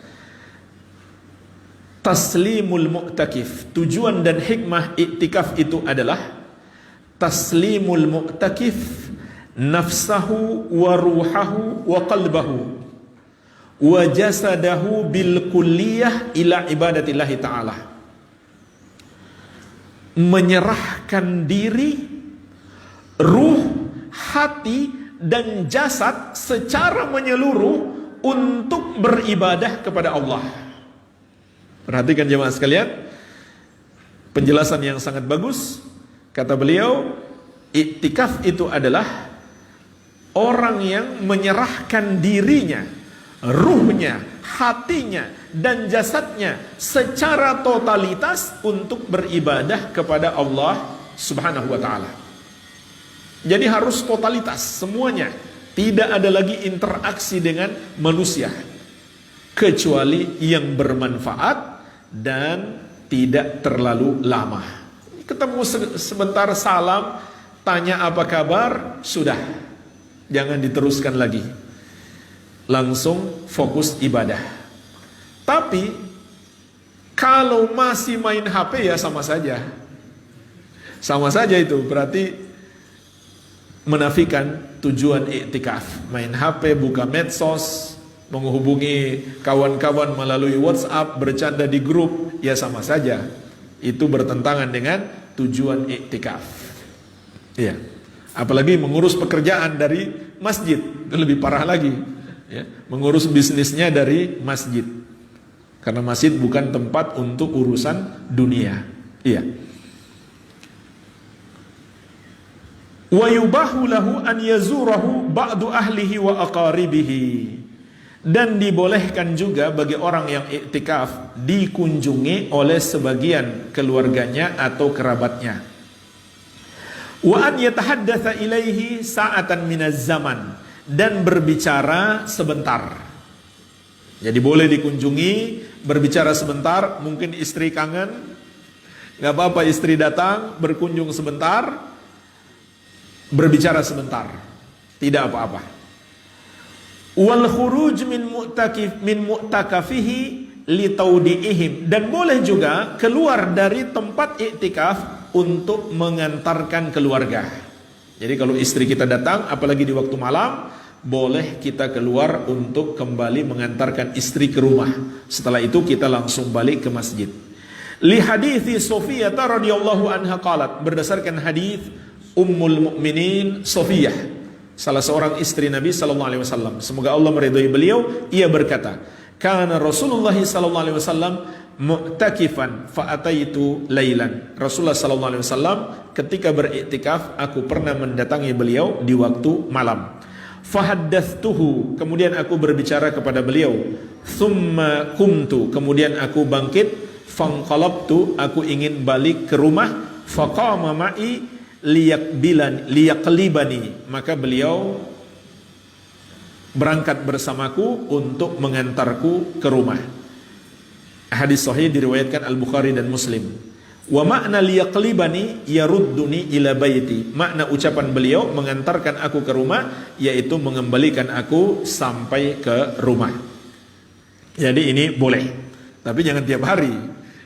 taslimul mu'takif, tujuan dan hikmah iktikaf itu adalah taslimul mu'takif nafsahu wa ruhahu wa qalbahu wa jasadahu bil kulliyah ila ibadatillahi ta'ala, menyerahkan diri, ruh, hati dan jasad secara menyeluruh untuk beribadah kepada Allah. Perhatikan jemaah sekalian, penjelasan yang sangat bagus. Kata beliau, iktikaf itu adalah orang yang menyerahkan dirinya, ruhnya, hatinya, dan jasadnya secara totalitas untuk beribadah kepada Allah Subhanahu wa ta'ala. Jadi harus totalitas semuanya, tidak ada lagi interaksi dengan manusia kecuali yang bermanfaat dan tidak terlalu lama. Ketemu sebentar, salam, tanya apa kabar, sudah, jangan diteruskan lagi, langsung fokus ibadah. Tapi kalau masih main HP ya sama saja itu berarti menafikan tujuan iktikaf. Main HP, buka medsos, menghubungi kawan-kawan melalui WhatsApp, bercanda di grup, ya sama saja. Itu bertentangan dengan tujuan iktikaf. Iya. Apalagi mengurus pekerjaan dari masjid, itu lebih parah lagi. Ya, mengurus bisnisnya dari masjid. Karena masjid bukan tempat untuk urusan dunia. Iya. Wa yubahu lahu an yazurahu ba'du ahlihi wa aqaribihi. Dan dibolehkan juga bagi orang yang iktikaf dikunjungi oleh sebagian keluarganya atau kerabatnya. Wa an yatahaddatsa ilaihi sa'atan minaz zaman, dan berbicara sebentar. Jadi boleh dikunjungi, berbicara sebentar, mungkin istri kangen, gak apa-apa istri datang, berkunjung sebentar, berbicara sebentar, tidak apa-apa. Wal khuruj min mu'takafihi li taudi'ihim, dan boleh juga keluar dari tempat iktikaf untuk mengantarkan keluarga. Jadi kalau istri kita datang, apalagi di waktu malam, boleh kita keluar untuk kembali mengantarkan istri ke rumah. Setelah itu kita langsung balik ke masjid. Li hadithi Sofiyah radhiyallahu anha qalat, berdasarkan hadis Ummul Mukminin Sofiyah, salah seorang istri Nabi sallallahu alaihi wasallam, semoga Allah meridhai beliau, ia berkata, "Kana Rasulullah sallallahu alaihi wasallam mu'takifan fa ataitu lailan." Rasulullah sallallahu alaihi wasallam ketika beriktikaf, aku pernah mendatangi beliau di waktu malam. Fahaddatstuhu, kemudian aku berbicara kepada beliau. Thumma kumtu, kemudian aku bangkit. Fanqalabtu, aku ingin balik ke rumah. Faqama ma'i liyaqlibani, maka beliau berangkat bersamaku untuk mengantarku ke rumah. Hadis sahih diriwayatkan Al-Bukhari dan Muslim. Wa makna liyaqlibani yarudduni ila baiti, makna ucapan beliau mengantarkan aku ke rumah yaitu mengembalikan aku sampai ke rumah. Jadi ini boleh, tapi jangan tiap hari.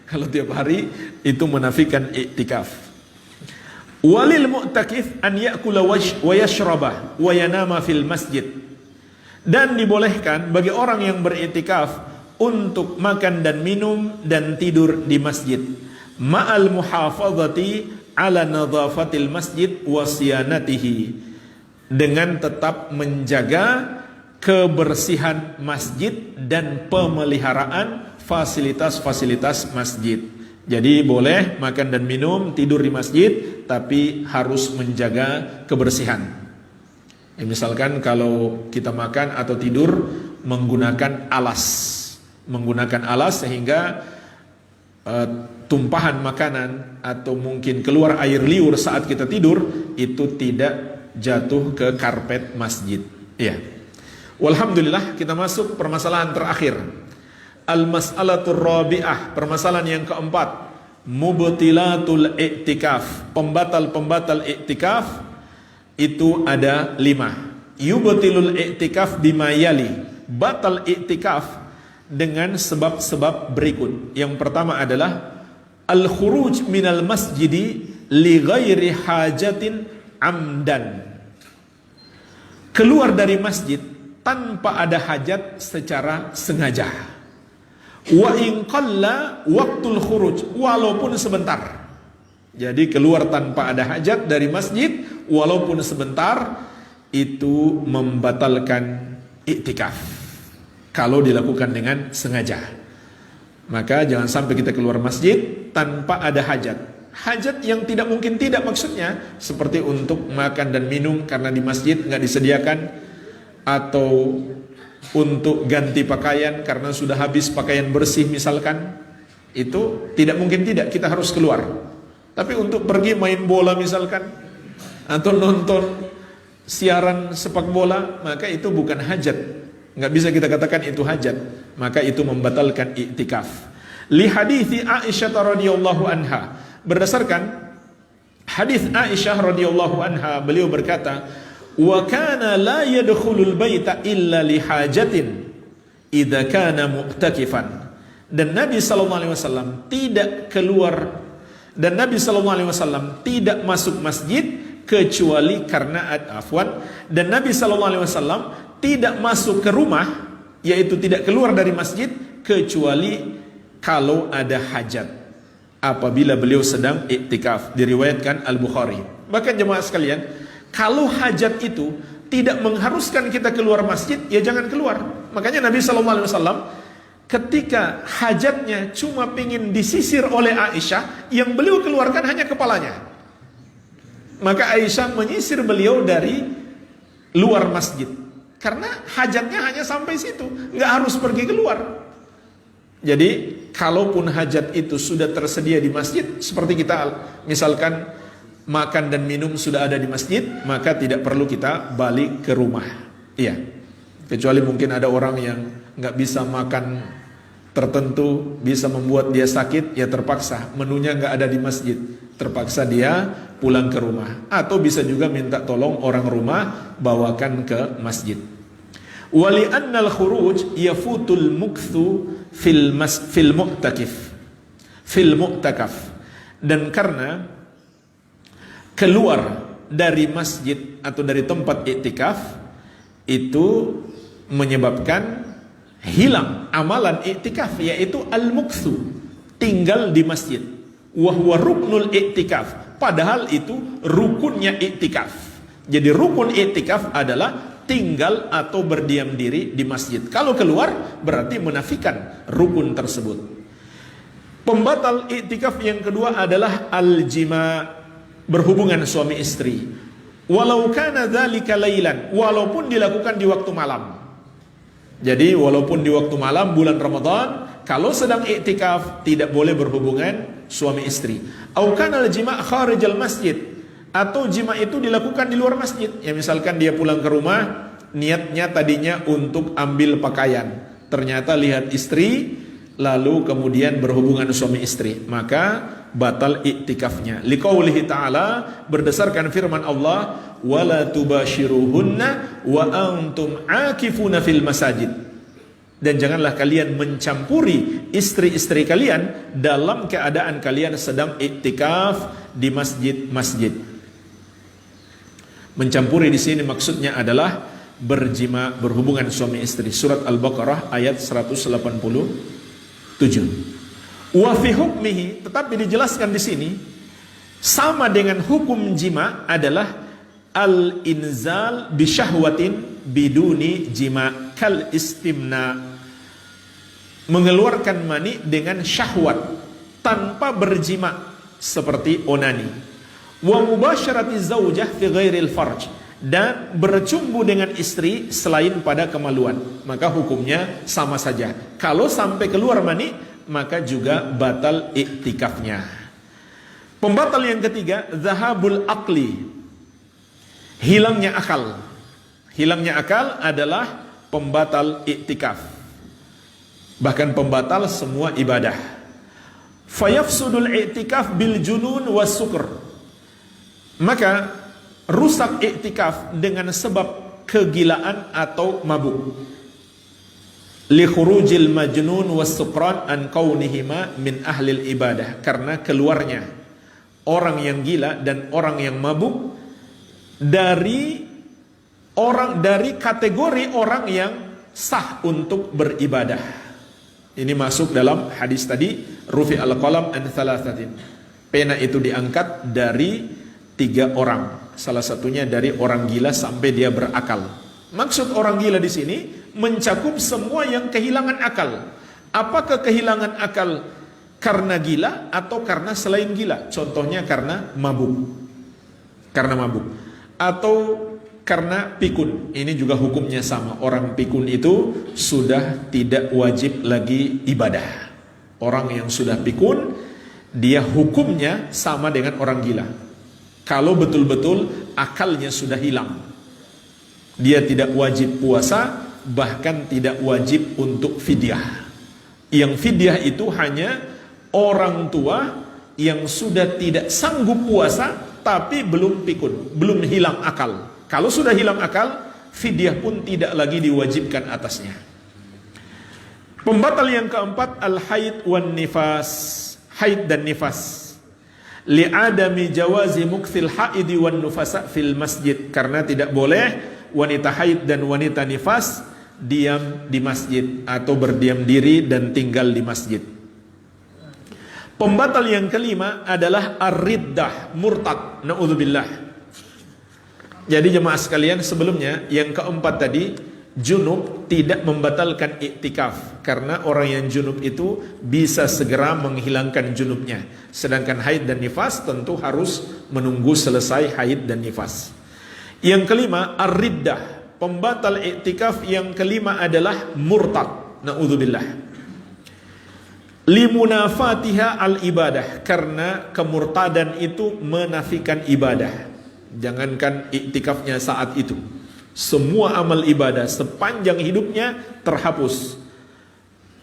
Kalau tiap hari itu menafikan iktikaf. Walil mu'takif an ya'kula wa yashrabah wa yanama fil masjid. Dan dibolehkan bagi orang yang beriktikaf untuk makan dan minum dan tidur di masjid. Ma'al muhafazati ala nadhafatil masjid wa siyanatihi. Dengan tetap menjaga kebersihan masjid dan pemeliharaan fasilitas-fasilitas masjid. Jadi boleh makan dan minum, tidur di masjid, tapi harus menjaga kebersihan. Ya, misalkan kalau kita makan atau tidur menggunakan alas sehingga tumpahan makanan atau mungkin keluar air liur saat kita tidur itu tidak jatuh ke karpet masjid. Ya. Walhamdulillah, kita masuk permasalahan terakhir. Al-mas'alatur rabi'ah, permasalahan yang keempat, mubtilatul i'tikaf, pembatal-pembatal i'tikaf itu ada 5. Yubtilul i'tikaf bima yali, batal i'tikaf dengan sebab-sebab berikut. Yang pertama adalah al-khuruj minal masjidi li ghairi hajatin amdan, keluar dari masjid tanpa ada hajat secara sengaja. Wa in qalla waqtul khuruj, walaupun sebentar. Jadi keluar tanpa ada hajat dari masjid walaupun sebentar itu membatalkan iktikaf kalau dilakukan dengan sengaja. Maka jangan sampai kita keluar masjid tanpa ada hajat. Hajat yang tidak mungkin tidak maksudnya seperti untuk makan dan minum karena di masjid nggak disediakan, atau untuk ganti pakaian karena sudah habis pakaian bersih misalkan, itu tidak mungkin tidak, kita harus keluar. Tapi untuk pergi main bola misalkan, atau nonton siaran sepak bola, maka itu bukan hajat, nggak bisa kita katakan itu hajat, maka itu membatalkan iktikaf. Li hadithi Aisyah radhiyallahu anha, berdasarkan hadis Aisyah radhiyallahu anha, beliau berkata, wa kana la yadkhulul baita illa li hajatin idza kana mu'takifan. Dan Nabi sallallahu alaihi wasallam tidak keluar, dan Nabi sallallahu alaihi wasallam tidak masuk masjid kecuali karena dan Nabi sallallahu alaihi wasallam tidak masuk ke rumah, yaitu tidak keluar dari masjid kecuali kalau ada hajat, apabila beliau sedang iktikaf. Diriwayatkan Al-Bukhari. Bahkan jemaah sekalian, kalau hajat itu tidak mengharuskan kita keluar masjid, ya jangan keluar. Makanya Nabi SAW ketika hajatnya cuma ingin disisir oleh Aisyah, yang beliau keluarkan hanya kepalanya, maka Aisyah menyisir beliau dari luar masjid, karena hajatnya hanya sampai situ, nggak harus pergi keluar. Jadi kalaupun hajat itu sudah tersedia di masjid, seperti kita misalkan makan dan minum sudah ada di masjid, maka tidak perlu kita balik ke rumah. Iya, kecuali mungkin ada orang yang nggak bisa makan tertentu, bisa membuat dia sakit, ya terpaksa menunya nggak ada di masjid, terpaksa dia pulang ke rumah, atau bisa juga minta tolong orang rumah bawakan ke masjid. Wali annal khuruj yafutul mukthu fil mu'takaf, dan karena keluar dari masjid atau dari tempat iktikaf itu menyebabkan hilang amalan iktikaf, yaitu al-mukthu, tinggal di masjid. Wa huwa ruknul iktikaf, padahal itu rukunnya iktikaf. Jadi rukun iktikaf adalah tinggal atau berdiam diri di masjid. Kalau keluar berarti menafikan rukun tersebut. Pembatal iktikaf yang kedua adalah al-jima, berhubungan suami istri. Walau kana dzalika lailan, walaupun dilakukan di waktu malam. Jadi walaupun di waktu malam bulan Ramadan, kalau sedang iktikaf tidak boleh berhubungan suami istri. Au kana al-jima' kharijal masjid, atau jima itu dilakukan di luar masjid. Ya misalkan dia pulang ke rumah, niatnya tadinya untuk ambil pakaian, ternyata lihat istri, lalu kemudian berhubungan suami istri, maka batal iktikafnya. Liqaulihi ta'ala, berdasarkan firman Allah, wala tubashiruhunna wa antum akifuna fil masajid. Dan janganlah kalian mencampuri istri-istri kalian dalam keadaan kalian sedang iktikaf di masjid-masjid. Mencampuri di sini maksudnya adalah berjima, berhubungan suami istri. Surat Al-Baqarah ayat 187. Wa fi hukmihi, tetapi dijelaskan di sini sama dengan hukum jima adalah al-inzal bi syahwatin biduni jima kal istimna, mengeluarkan mani dengan syahwat tanpa berjima seperti onani. Wa mubasyarati zaujah fi ghairil farj, dan bercumbu dengan istri selain pada kemaluan, maka hukumnya sama saja. Kalau sampai keluar mani, maka juga batal iktikafnya. Pembatal yang ketiga, zahabul aqli, hilangnya akal. Hilangnya akal adalah pembatal iktikaf, bahkan pembatal semua ibadah. Fayafsudul iktikaf bil junun was sukr, maka rusak iktikaf dengan sebab kegilaan atau mabuk. Li khurujil majnun was sukran an kaunihima min ahlil ibadah, karena keluarnya orang yang gila dan orang yang mabuk dari kategori orang yang sah untuk beribadah. Ini masuk dalam hadis tadi, rufi al-qalam an thalathatin, pena itu diangkat dari 3 orang, salah satunya dari orang gila sampai dia berakal. Maksud orang gila di sini mencakup semua yang kehilangan akal. Apakah kehilangan akal karena gila atau karena selain gila? Contohnya karena mabuk. Karena mabuk. Atau karena pikun. Ini juga hukumnya sama. Orang pikun itu sudah tidak wajib lagi ibadah. Orang yang sudah pikun, dia hukumnya sama dengan orang gila. Kalau betul-betul akalnya sudah hilang, dia tidak wajib puasa, bahkan tidak wajib untuk fidyah. Yang fidyah itu hanya orang tua yang sudah tidak sanggup puasa tapi belum pikun, belum hilang akal. Kalau sudah hilang akal, fidyah pun tidak lagi diwajibkan atasnya. Pembatal yang keempat, al-haid wan nifas, haid dan nifas. Li'adami jawazi mukthil haidi wan nufasa fil masjid, karena tidak boleh wanita haid dan wanita nifas diam di masjid atau berdiam diri dan tinggal di masjid. Pembatal yang kelima adalah ar-riddah, murtad, naudzubillah. Jadi jemaah sekalian, sebelumnya yang keempat tadi, junub tidak membatalkan iktikaf, karena orang yang junub itu bisa segera menghilangkan junubnya. Sedangkan haid dan nifas tentu harus menunggu selesai haid dan nifas. Yang kelima, ar-riddah, pembatal iktikaf yang kelima adalah murtad, naudzubillah. Limunafatiha al-ibadah, karena kemurtadan itu menafikan ibadah. Jangankan iktikafnya saat itu, semua amal ibadah sepanjang hidupnya terhapus.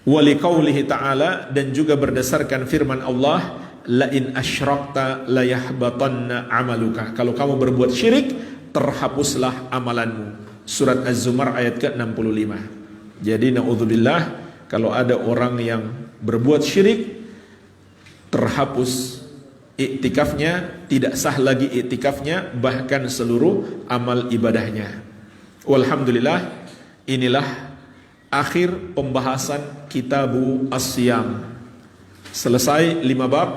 Waliqaulihi ta'ala, dan juga berdasarkan firman Allah, la in asyrakta la yahbatanna amaluka, kalau kamu berbuat syirik terhapuslah amalanmu. Surat Az-Zumar ayat ke-65. Jadi naudzubillah, kalau ada orang yang berbuat syirik, terhapus iktikafnya, tidak sah lagi iktikafnya, bahkan seluruh amal ibadahnya. Walhamdulillah, inilah akhir pembahasan Kitabu As-Siyam. Selesai 5 bab.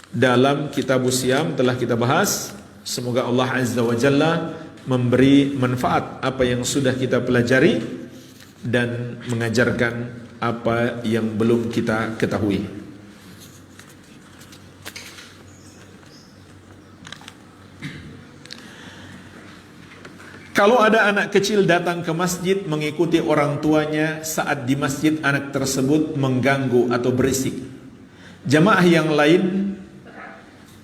dalam kitab Siyam telah kita bahas. Semoga Allah Azza wa Jalla memberi manfaat apa yang sudah kita pelajari dan mengajarkan apa yang belum kita ketahui. Kalau ada anak kecil datang ke masjid mengikuti orang tuanya saat di masjid anak tersebut mengganggu atau berisik, jamaah yang lain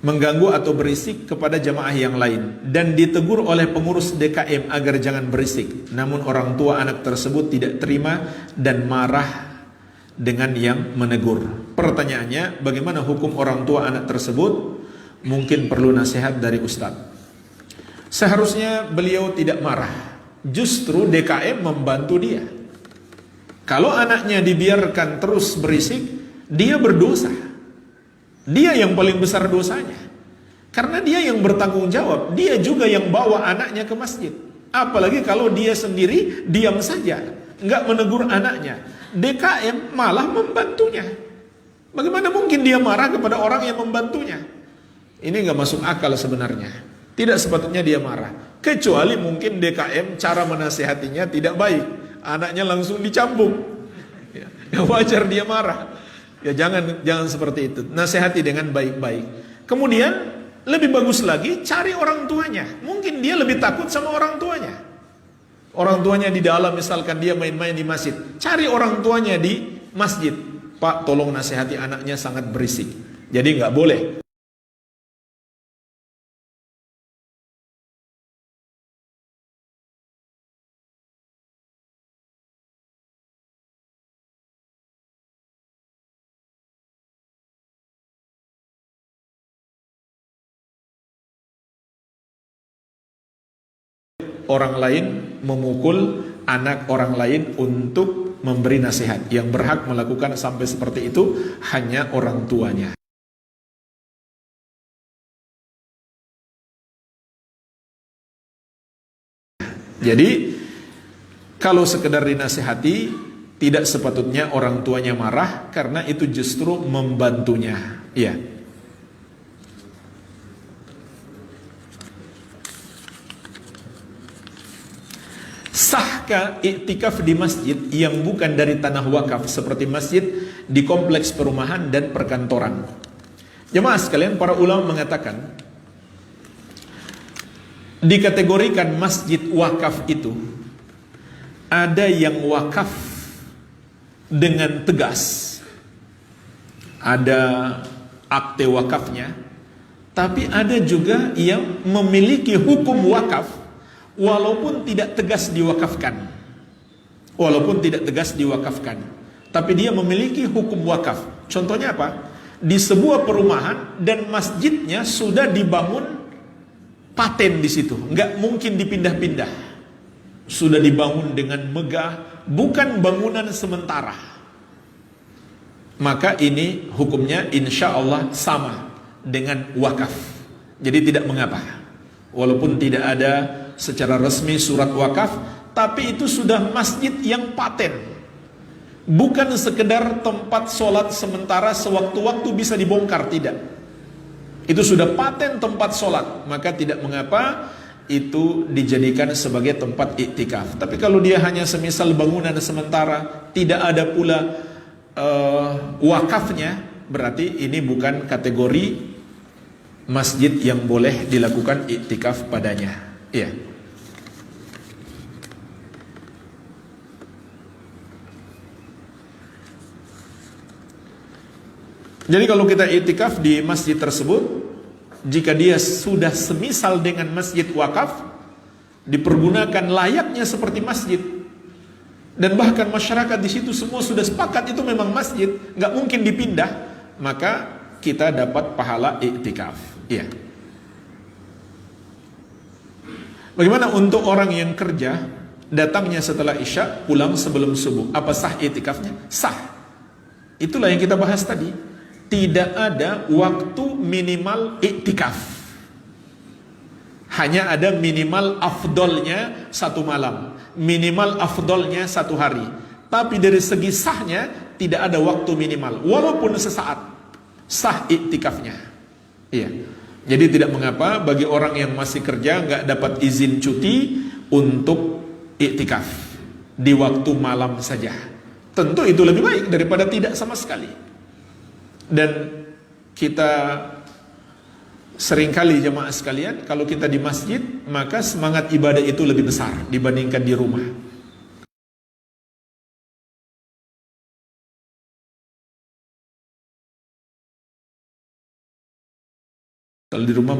mengganggu atau berisik kepada jamaah yang lain dan ditegur oleh pengurus DKM agar jangan berisik, namun orang tua anak tersebut tidak terima dan marah dengan yang menegur. Pertanyaannya, bagaimana hukum orang tua anak tersebut? Mungkin perlu nasihat dari Ustadz. Seharusnya beliau tidak marah, justru DKM membantu dia. Kalau anaknya dibiarkan terus berisik, dia berdosa. Dia yang paling besar dosanya, karena dia yang bertanggung jawab. Dia juga yang bawa anaknya ke masjid. Apalagi kalau dia sendiri diam saja, nggak menegur anaknya, DKM malah membantunya. Bagaimana mungkin dia marah kepada orang yang membantunya? Ini nggak masuk akal sebenarnya. Tidak sepatutnya dia marah, kecuali mungkin DKM cara menasehatinya tidak baik, anaknya langsung dicambuk. Ya wajar dia marah. Ya jangan seperti itu. Nasihati dengan baik-baik. Kemudian lebih bagus lagi cari orang tuanya. Mungkin dia lebih takut sama orang tuanya. Orang tuanya di dalam, misalkan dia main-main di masjid. Cari orang tuanya di masjid. Pak, tolong nasihati anaknya sangat berisik. Jadi nggak boleh. Orang lain memukul anak orang lain untuk memberi nasihat. Yang berhak melakukan sampai seperti itu hanya orang tuanya. Jadi kalau sekedar dinasihati, tidak sepatutnya orang tuanya marah, karena itu justru membantunya. Iya. Sahkah iktikaf di masjid yang bukan dari tanah wakaf seperti masjid di kompleks perumahan dan perkantoran? Jemaah sekalian, para ulama mengatakan dikategorikan masjid wakaf itu ada yang wakaf dengan tegas, ada akte wakafnya, tapi ada juga yang memiliki hukum wakaf walaupun tidak tegas diwakafkan. Walaupun tidak tegas diwakafkan, tapi dia memiliki hukum wakaf. Contohnya apa? Di sebuah perumahan dan masjidnya sudah dibangun paten di situ, nggak mungkin dipindah-pindah. Sudah dibangun dengan megah, bukan bangunan sementara. Maka ini hukumnya insya Allah sama dengan wakaf. Jadi tidak mengapa, walaupun tidak ada secara resmi surat wakaf, tapi itu sudah masjid yang paten, bukan sekedar tempat sholat sementara sewaktu-waktu bisa dibongkar, tidak. Itu sudah paten tempat sholat, maka tidak mengapa itu dijadikan sebagai tempat iktikaf. Tapi kalau dia hanya semisal bangunan sementara, tidak ada pula wakafnya, berarti ini bukan kategori masjid yang boleh dilakukan iktikaf padanya. Iya. Jadi kalau kita iktikaf di masjid tersebut, jika dia sudah semisal dengan masjid wakaf, dipergunakan layaknya seperti masjid, dan bahkan masyarakat di situ semua sudah sepakat itu memang masjid, nggak mungkin dipindah, maka kita dapat pahala iktikaf. Iya. Bagaimana untuk orang yang kerja, datangnya setelah isya, pulang sebelum subuh, apa sah iktikafnya? Sah. Itulah yang kita bahas tadi. Tidak ada waktu minimal iktikaf, hanya ada minimal afdolnya satu malam, minimal afdolnya satu hari. Tapi dari segi sahnya tidak ada waktu minimal, walaupun sesaat sah iktikafnya. Iya. Jadi tidak mengapa bagi orang yang masih kerja nggak dapat izin cuti untuk iktikaf di waktu malam saja. Tentu itu lebih baik daripada tidak sama sekali. Dan kita seringkali jemaah sekalian, kalau kita di masjid, maka semangat ibadah itu lebih besar dibandingkan di rumah. Kalau di rumah